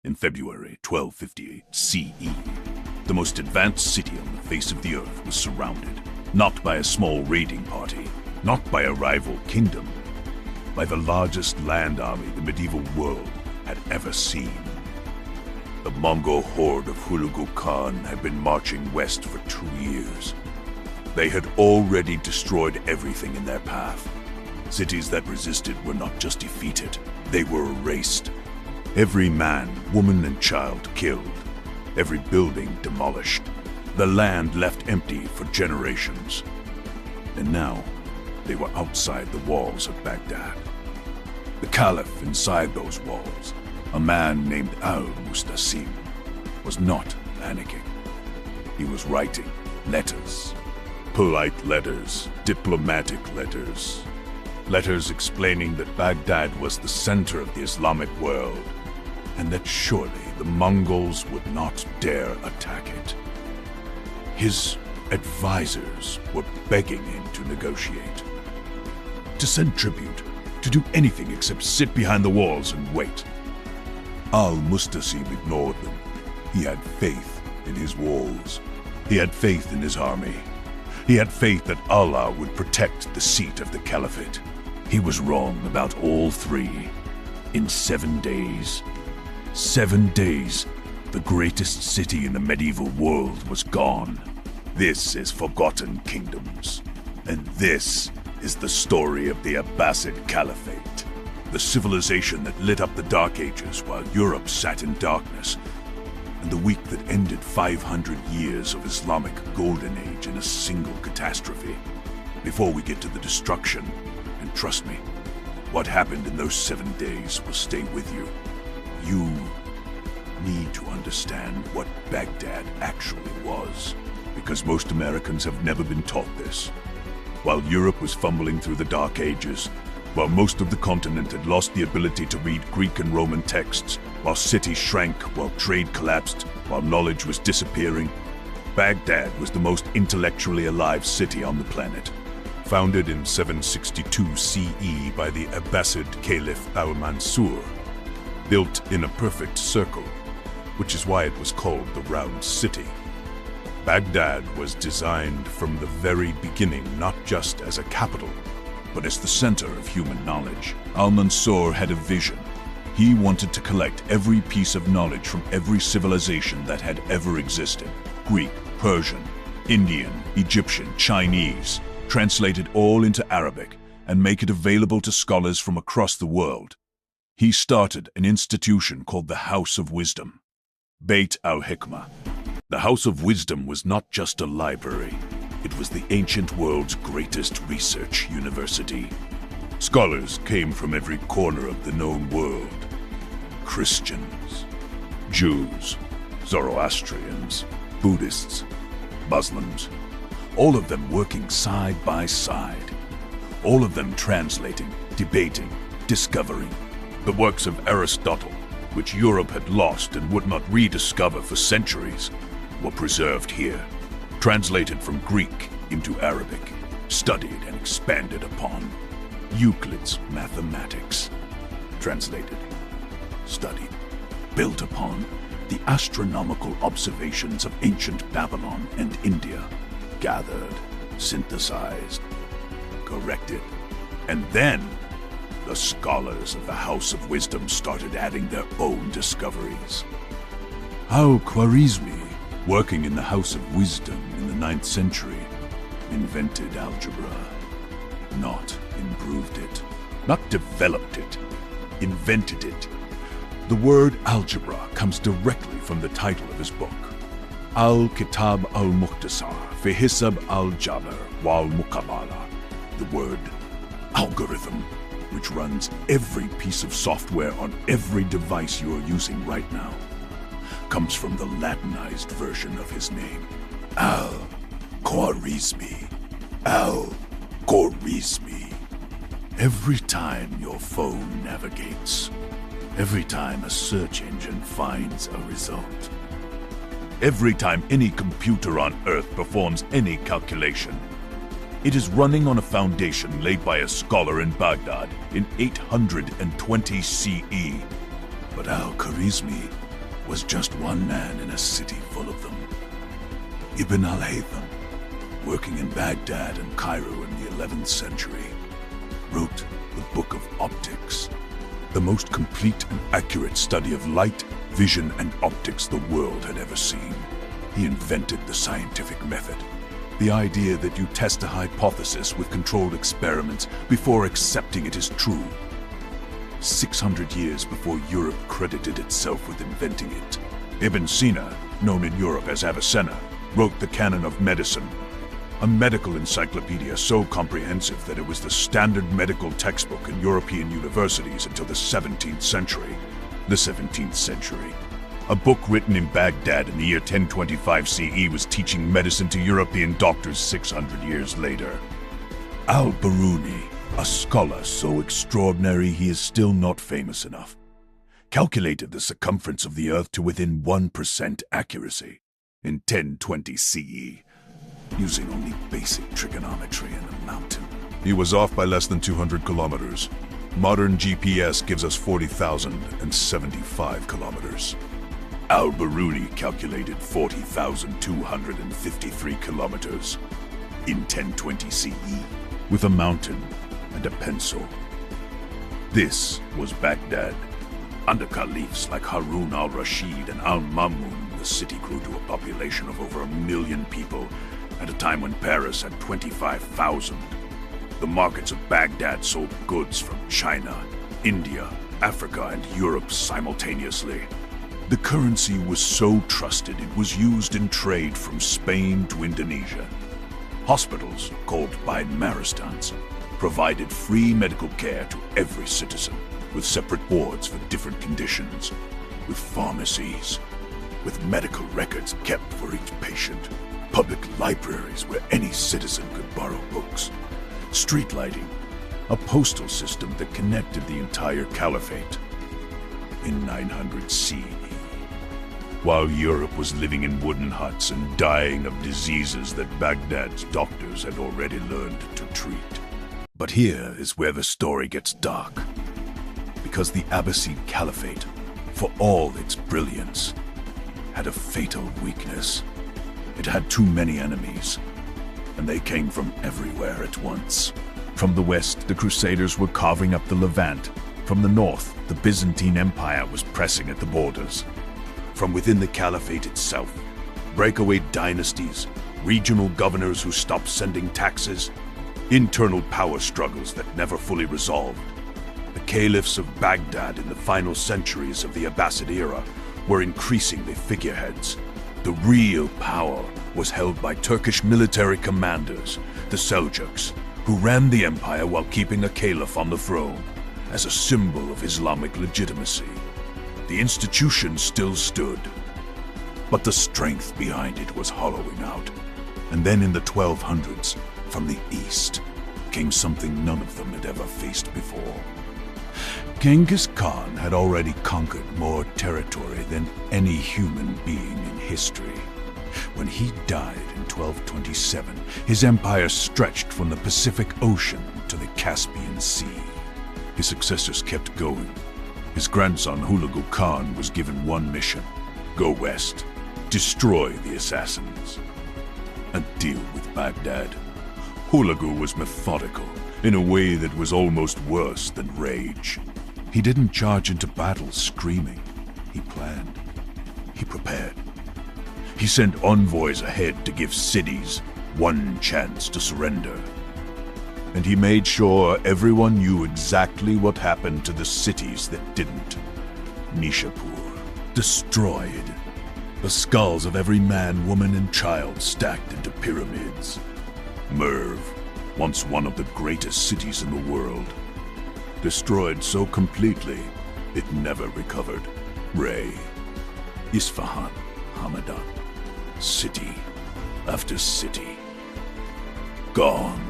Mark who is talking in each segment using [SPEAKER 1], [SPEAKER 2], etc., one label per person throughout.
[SPEAKER 1] In February 1258 CE, the most advanced city on the face of the earth was surrounded, not by a small raiding party, not by a rival kingdom, by the largest land army the medieval world had ever seen. The Mongol horde of Hulagu Khan had been marching west for 2 years. They had already destroyed everything in their path. Cities that resisted were not just defeated, they were erased. Every man, woman, and child killed. Every building demolished. The land left empty for generations. And now, they were outside the walls of Baghdad. The Caliph inside those walls, a man named al-Mustasim, was not panicking. He was writing letters. Polite letters, diplomatic letters. Letters explaining that Baghdad was the center of the Islamic world, and that surely the Mongols would not dare attack it. His advisors were begging him to negotiate, to send tribute, to do anything except sit behind the walls and wait. Al-Mustasim ignored them. He had faith in his walls. He had faith in his army. He had faith that Allah would protect the seat of the Caliphate. He was wrong about all three. In 7 days, 7 days, the greatest city in the medieval world was gone. This is Forgotten Kingdoms. And this is the story of the Abbasid Caliphate. The civilization that lit up the Dark Ages while Europe sat in darkness. And the week that ended 500 years of Islamic Golden Age in a single catastrophe. Before we get to the destruction, and trust me, what happened in those 7 days will stay with you. You need to understand what Baghdad actually was, because most Americans have never been taught this. While Europe was fumbling through the Dark Ages, while most of the continent had lost the ability to read Greek and Roman texts, while cities shrank, while trade collapsed, while knowledge was disappearing, Baghdad was the most intellectually alive city on the planet. Founded in 762 CE by the Abbasid Caliph al-Mansur, built in a perfect circle, which is why it was called the Round City. Baghdad was designed from the very beginning not just as a capital, but as the center of human knowledge. Al-Mansur had a vision. He wanted to collect every piece of knowledge from every civilization that had ever existed. Greek, Persian, Indian, Egyptian, Chinese, translate it all into Arabic and make it available to scholars from across the world. He started an institution called the House of Wisdom, Beit al-Hikmah. The House of Wisdom was not just a library. It was the ancient world's greatest research university. Scholars came from every corner of the known world. Christians, Jews, Zoroastrians, Buddhists, Muslims, all of them working side by side. All of them translating, debating, discovering. The works of Aristotle, which Europe had lost and would not rediscover for centuries, were preserved here, translated from Greek into Arabic, studied and expanded upon. Euclid's mathematics, translated, studied, built upon the astronomical observations of ancient Babylon and India, gathered, synthesized, corrected, and then the scholars of the House of Wisdom started adding their own discoveries. Al-Khwarizmi, working in the House of Wisdom in the 9th century, invented algebra, not improved it, not developed it, invented it. The word algebra comes directly from the title of his book, Al-Kitab al-Mukhtasar fi Hisab al-Jabr wal-Muqabala. The word algorithm, which runs every piece of software on every device you are using right now, comes from the Latinized version of his name, Al-Khwarizmi. Al-Khwarizmi. Every time your phone navigates, every time a search engine finds a result, every time any computer on Earth performs any calculation, it is running on a foundation laid by a scholar in Baghdad in 820 CE. But Al-Khwarizmi was just one man in a city full of them. Ibn al-Haytham, working in Baghdad and Cairo in the 11th century, wrote the Book of Optics, the most complete and accurate study of light, vision, and optics the world had ever seen. He invented the scientific method, the idea that you test a hypothesis with controlled experiments before accepting it as true. 600 years before Europe credited itself with inventing it, Ibn Sina, known in Europe as Avicenna, wrote the Canon of Medicine, a medical encyclopedia so comprehensive that it was the standard medical textbook in European universities until the 17th century. The 17th century. A book written in Baghdad in the year 1025 CE was teaching medicine to European doctors 600 years later. Al-Biruni, a scholar so extraordinary he is still not famous enough, calculated the circumference of the Earth to within 1% accuracy in 1020 CE, using only basic trigonometry in a mountain. He was off by less than 200 kilometers. Modern GPS gives us 40,075 kilometers. Al-Biruni calculated 40,253 kilometers in 1020 CE with a mountain and a pencil. This was Baghdad. Under caliphs like Harun al-Rashid and al-Mamun, the city grew to a population of over 1 million people at a time when Paris had 25,000. The markets of Baghdad sold goods from China, India, Africa, and Europe simultaneously. The currency was so trusted it was used in trade from Spain to Indonesia. Hospitals, called Baimaristans, provided free medical care to every citizen, with separate wards for different conditions, with pharmacies, with medical records kept for each patient, public libraries where any citizen could borrow books, street lighting, a postal system that connected the entire Caliphate. In 900 CE, while Europe was living in wooden huts and dying of diseases that Baghdad's doctors had already learned to treat. But here is where the story gets dark. Because the Abbasid Caliphate, for all its brilliance, had a fatal weakness. It had too many enemies, and they came from everywhere at once. From the west, the Crusaders were carving up the Levant. From the north, the Byzantine Empire was pressing at the borders. From within the Caliphate itself, breakaway dynasties, regional governors who stopped sending taxes, internal power struggles that never fully resolved. The caliphs of Baghdad in the final centuries of the Abbasid era were increasingly figureheads. The real power was held by Turkish military commanders, the Seljuks, who ran the empire while keeping a caliph on the throne as a symbol of Islamic legitimacy. The institution still stood, but the strength behind it was hollowing out. And then in the 1200s, from the east, came something none of them had ever faced before. Genghis Khan had already conquered more territory than any human being in history. When he died in 1227, his empire stretched from the Pacific Ocean to the Caspian Sea. His successors kept going. His grandson Hulagu Khan was given one mission: go west, destroy the assassins, and deal with Baghdad. Hulagu was methodical in a way that was almost worse than rage. He didn't charge into battle screaming. He planned. He prepared. He sent envoys ahead to give cities one chance to surrender. And he made sure everyone knew exactly what happened to the cities that didn't. Nishapur, destroyed. The skulls of every man, woman, and child stacked into pyramids. Merv, once one of the greatest cities in the world, destroyed so completely it never recovered. Ray, Isfahan, Hamadan, city after city, gone.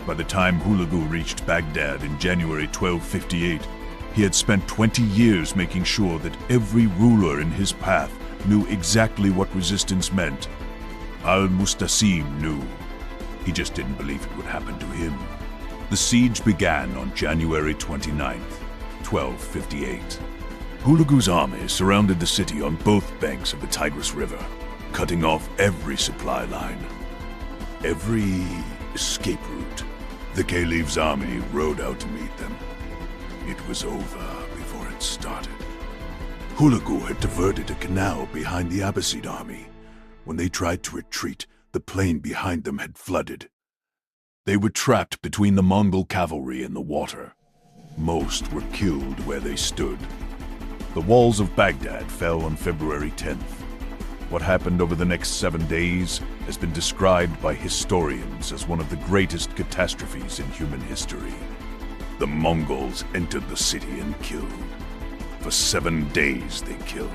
[SPEAKER 1] By the time Hulagu reached Baghdad in January 1258, he had spent 20 years making sure that every ruler in his path knew exactly what resistance meant. Al-Mustasim knew. He just didn't believe it would happen to him. The siege began on January 29th, 1258. Hulagu's army surrounded the city on both banks of the Tigris River, cutting off every supply line, every escape route. The Caliph's army rode out to meet them. It was over before it started. Hulagu had diverted a canal behind the Abbasid army. When they tried to retreat, the plain behind them had flooded. They were trapped between the Mongol cavalry and the water. Most were killed where they stood. The walls of Baghdad fell on February 10th. What happened over the next 7 days has been described by historians as one of the greatest catastrophes in human history. The Mongols entered the city and killed. For 7 days they killed.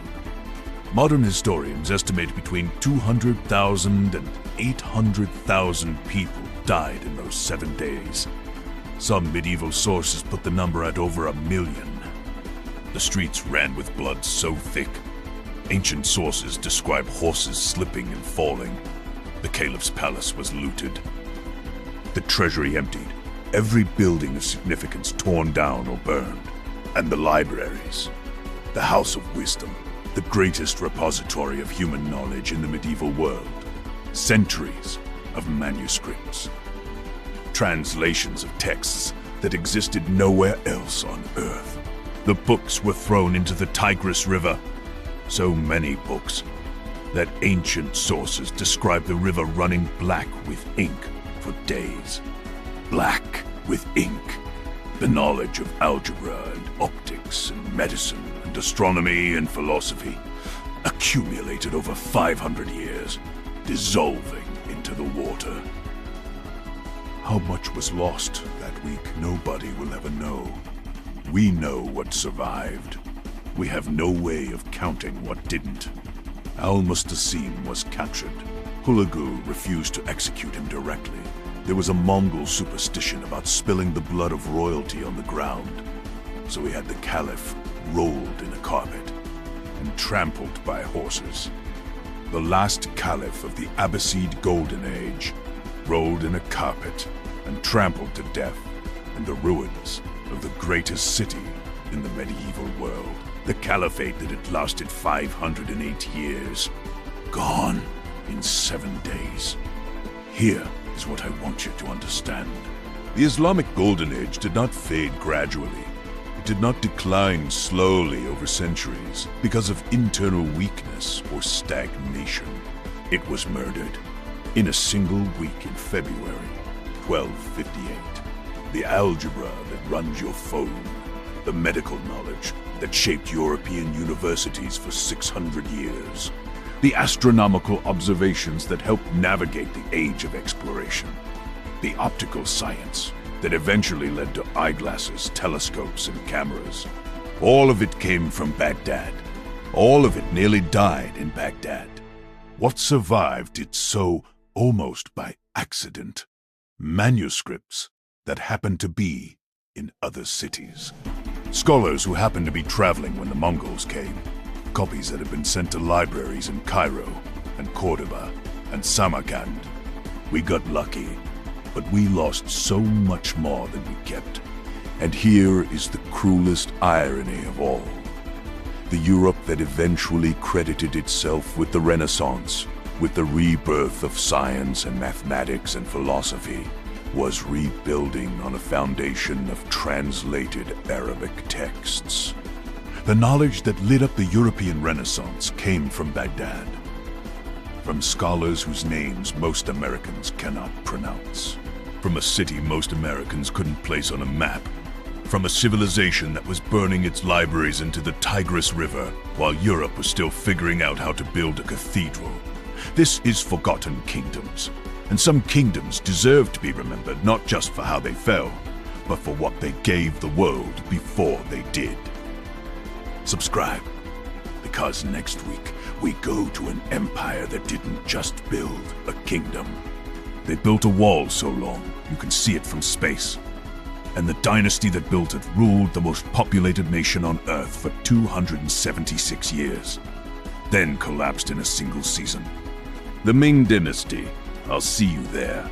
[SPEAKER 1] Modern historians estimate between 200,000 and 800,000 people died in those 7 days. Some medieval sources put the number at over 1 million. The streets ran with blood so thick. Ancient sources describe horses slipping and falling. The Caliph's palace was looted. The treasury emptied. Every building of significance torn down or burned. And the libraries. The House of Wisdom, the greatest repository of human knowledge in the medieval world. Centuries of manuscripts. Translations of texts that existed nowhere else on Earth. The books were thrown into the Tigris River. So many books that ancient sources describe the river running black with ink for days. Black with ink. The knowledge of algebra and optics and medicine and astronomy and philosophy accumulated over 500 years, dissolving into the water. How much was lost that week, nobody will ever know. We know what survived. We have no way of counting what didn't. Al-Mustasim was captured. Hulagu refused to execute him directly. There was a Mongol superstition about spilling the blood of royalty on the ground. So we had the Caliph rolled in a carpet and trampled by horses. The last Caliph of the Abbasid Golden Age rolled in a carpet and trampled to death in the ruins of the greatest city in the medieval world. The Caliphate that had lasted 508 years. Gone in 7 days. Here is what I want you to understand. The Islamic Golden Age did not fade gradually. It did not decline slowly over centuries because of internal weakness or stagnation. It was murdered in a single week in February 1258. The algebra that runs your phone, the medical knowledge that shaped European universities for 600 years, the astronomical observations that helped navigate the age of exploration, the optical science that eventually led to eyeglasses, telescopes, and cameras. All of it came from Baghdad. All of it nearly died in Baghdad. What survived did so almost by accident. Manuscripts that happened to be in other cities. Scholars who happened to be traveling when the Mongols came. Copies that had been sent to libraries in Cairo and Cordoba and Samarkand. We got lucky, but we lost so much more than we kept. And here is the cruelest irony of all. The Europe that eventually credited itself with the Renaissance, with the rebirth of science and mathematics and philosophy, was rebuilding on a foundation of translated Arabic texts. The knowledge that lit up the European Renaissance came from Baghdad, from scholars whose names most Americans cannot pronounce, from a city most Americans couldn't place on a map, from a civilization that was burning its libraries into the Tigris River while Europe was still figuring out how to build a cathedral. This is Forgotten Kingdoms, and some kingdoms deserve to be remembered not just for how they fell, but for what they gave the world before they did. Subscribe, because next week we go to an empire that didn't just build a kingdom. They built a wall so long you can see it from space. And the dynasty that built it ruled the most populated nation on Earth for 276 years, then collapsed in a single season. The Ming Dynasty. I'll see you there.